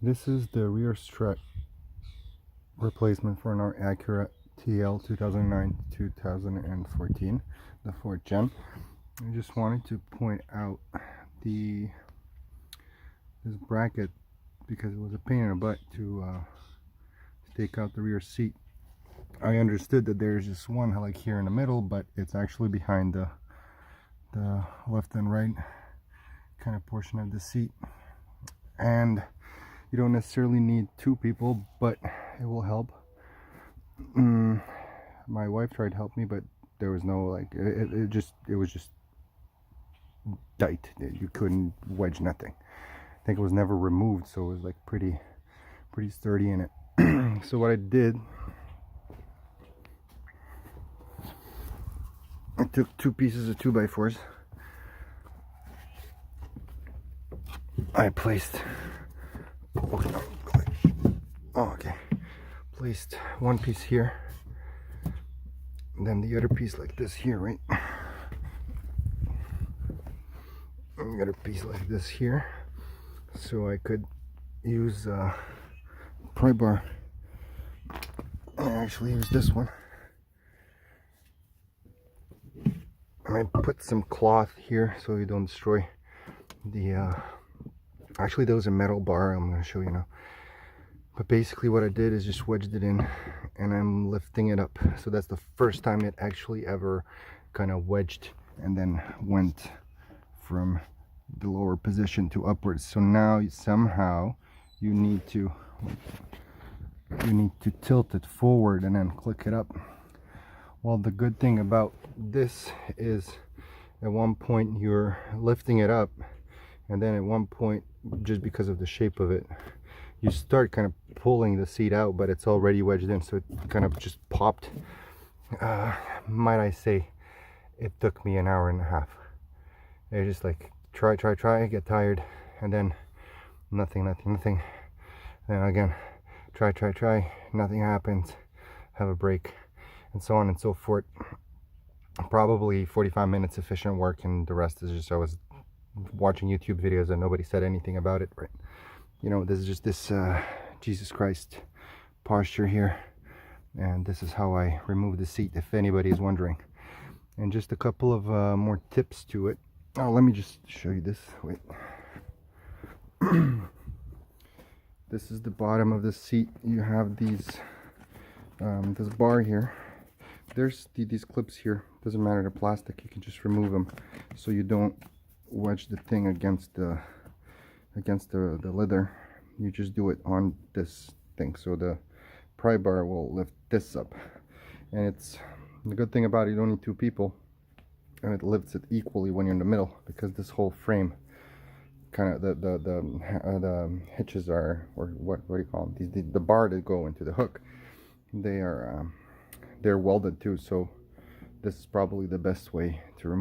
This is the rear strut replacement for our Acura TL 2009-2014, the 4th gen. I just wanted to point out this bracket because it was a pain in the butt to take out the rear seat. I understood that there's just one like here in the middle, but it's actually behind the left and right kind of portion of the seat, and you don't necessarily need two people, but it will help. My wife tried to help me, but there was no like it was just tight. You couldn't wedge nothing. I think it was never removed, so it was like pretty sturdy in it. So what I did, I took two pieces of 2x4s. I placed placed one piece here, and then the other piece like this here, right? And the other piece like this here, so I could use pry bar. I actually use this one. I put some cloth here so you don't destroy the actually there was a metal bar, I'm going to show you now, but basically what I did is just wedged it in and I'm lifting it up. So that's the first time it actually ever kind of wedged and then went from the lower position to upwards. So now somehow you need to tilt it forward and then click it up. Well, the good thing about this is at one point you're lifting it up, and then at one point, just because of the shape of it, you start kind of pulling the seat out, but it's already wedged in, so it kind of just popped. Might I say, it took me an hour and a half. I just like try, get tired, and then nothing. Then again, try, nothing happens, have a break, and so on and so forth. Probably 45 minutes efficient work, and the rest is just I was watching YouTube videos and nobody said anything about it, right? You know, this is just this Jesus Christ posture here, and this is how I remove the seat, if anybody is wondering. And just a couple of more tips to it. Oh, let me just show you this. Wait. This is the bottom of the seat. You have these this bar here. There's these clips here. Doesn't matter, the plastic, you can just remove them so you don't wedge the thing against the leather. You just do it on this thing, so the pry bar will lift this up. And it's the good thing about it, you don't need two people, and it lifts it equally when you're in the middle, because this whole frame kind of the hitches are, or what do you call them, the bar that go into the hook, they're welded too, so this is probably the best way to remove